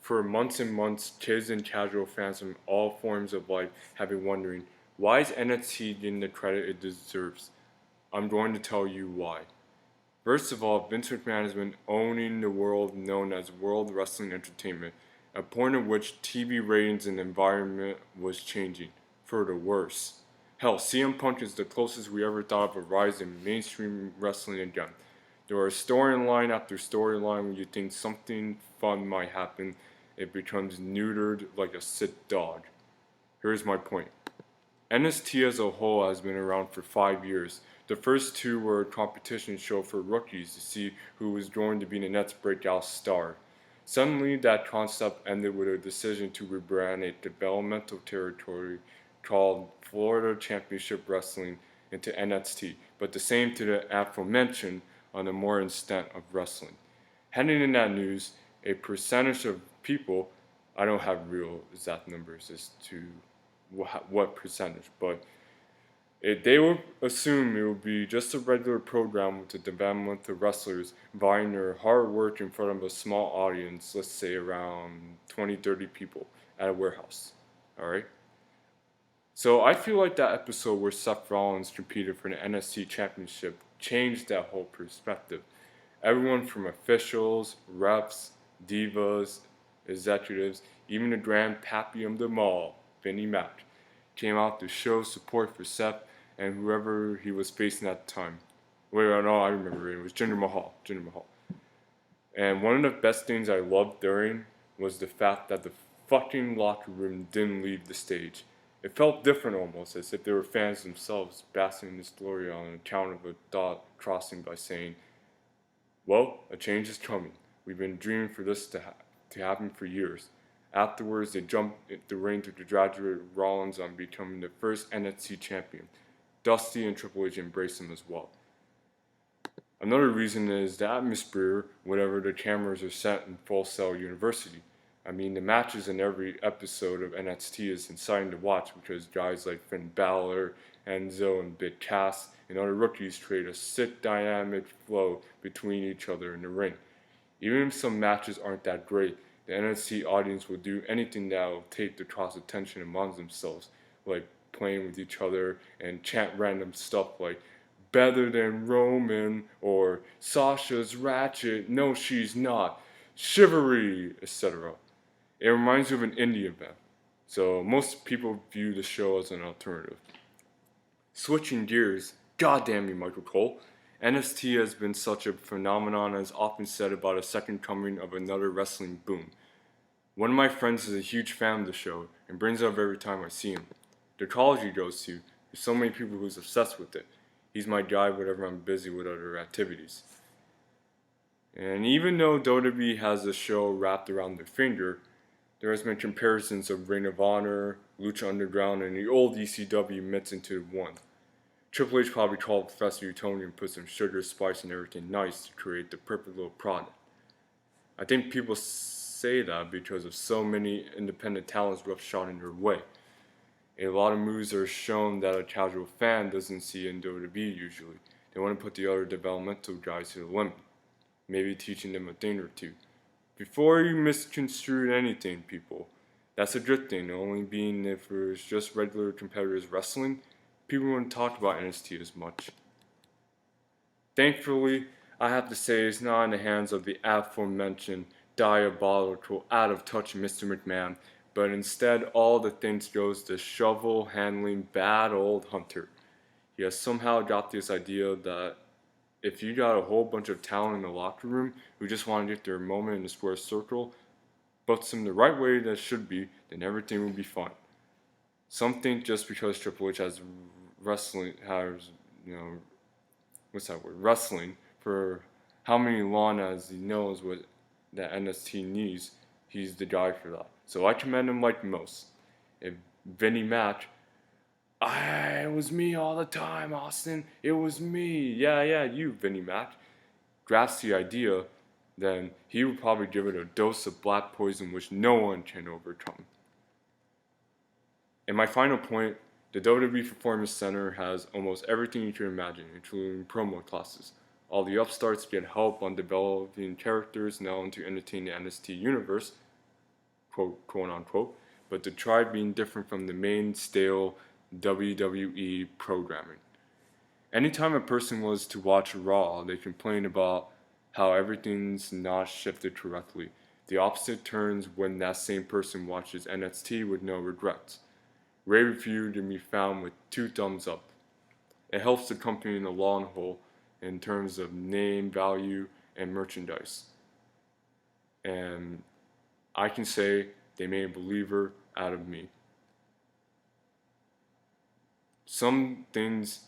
for months and months, kids and casual fans from all forms of life have been wondering, why is NXT getting the credit it deserves? I'm going to tell you why. First of all, Vince McMahon has been owning the world known as World Wrestling Entertainment, a point at which TV ratings and environment was changing, for the worse. Hell, CM Punk is the closest we ever thought of a rise in mainstream wrestling again. There are storyline after storyline when you think something fun might happen, it becomes neutered like a sick dog. Here's my point. NXT as a whole has been around for 5 years. The first two were a competition show for rookies to see who was going to be the next breakout star. Suddenly, that concept ended with a decision to rebrand a developmental territory called Florida Championship Wrestling into NXT, but the same to the aforementioned on the more extent of wrestling. Heading in that news, a percentage of people, I don't have real exact numbers as to what percentage, but they will assume it will be just a regular program with the developmental wrestlers vying their hard work in front of a small audience, let's say around 20-30 people at a warehouse. Alright? So I feel like that episode where Seth Rollins competed for the NXT Championship changed that whole perspective. Everyone from officials, refs, divas, executives, even the grand pappy of them all, Vinnie Mac, came out to show support for Seth and whoever he was facing at the time. Wait, no, I remember it. It was Jinder Mahal. And one of the best things I loved during was the fact that the fucking locker room didn't leave the stage. It felt different almost, as if they were fans themselves basking in this glory on account of a thought crossing by saying, well, a change is coming. We've been dreaming for this to happen for years. Afterwards, they jumped the ring to congratulate Rollins on becoming the first NXT champion. Dusty and Triple H embraced him as well. Another reason is the atmosphere whenever the cameras are set in Full Sail University. I mean, the matches in every episode of NXT is exciting to watch because guys like Finn Balor, Enzo, and Big Cass and other rookies create a sick dynamic flow between each other in the ring. Even if some matches aren't that great, the NXT audience will do anything that will take the cross attention among themselves, like playing with each other and chant random stuff like better than Roman or Sasha's ratchet, no she's not, chivalry, etc. It reminds you of an indie event, so most people view the show as an alternative. Switching gears, goddamn you Michael Cole, NXT has been such a phenomenon as often said about a second coming of another wrestling boom. One of my friends is a huge fan of the show and brings it up every time I see him. The college he goes to, there's so many people who's obsessed with it. He's my guy whenever I'm busy with other activities. And even though WWE has the show wrapped around their finger, there has been comparisons of Ring of Honor, Lucha Underground, and the old ECW mixed into one. Triple H probably called Professor Utoni and put some sugar, spice, and everything nice to create the perfect little product. I think people say that because of so many independent talents roughshotting their way. A lot of moves are shown that a casual fan doesn't see in WWE usually. They want to put the other developmental guys to the limit, maybe teaching them a thing or two. Before you misconstrue anything, people, that's a good thing, only being if it was just regular competitors wrestling, people wouldn't talk about NXT as much. Thankfully, I have to say it's not in the hands of the aforementioned diabolical, out-of-touch Mr. McMahon, but instead all the things goes to shovel-handling bad old Hunter. He has somehow got this idea that if you got a whole bunch of talent in the locker room who just want to get their moment in the square circle, puts them the right way that should be, then everything will be fine. Some think just because Triple H has wrestling for how many long as he knows what that NXT needs, he's the guy for that. So I commend him like most. If Vinnie Mac, it was me all the time, Austin. It was me. Yeah, you, Vinnie Mac, grasps the idea, then he would probably give it a dose of black poison which no one can overcome. And my final point, the WWE Performance Center has almost everything you can imagine, including promo classes. All the upstarts get help on developing characters now to entertain the NXT universe. quote unquote, but to try being different from the main stale WWE programming. Anytime a person was to watch Raw, they complain about how everything's not shifted correctly. The opposite turns when that same person watches NXT with no regrets. Ray reviewed and be found with 2 thumbs up. It helps the company in the long haul in terms of name value and merchandise. And I can say they made a believer out of me. Some things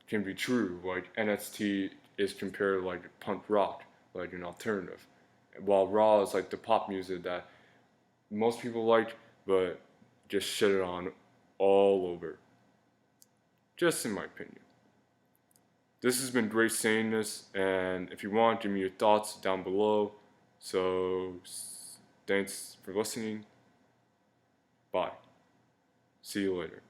can be true, like NXT is compared like punk rock, like an alternative, while Raw is like the pop music that most people like, but just shit it on all over. Just in my opinion. This has been great saying this, and if you want, give me your thoughts down below. So, thanks for listening. Bye. See you later.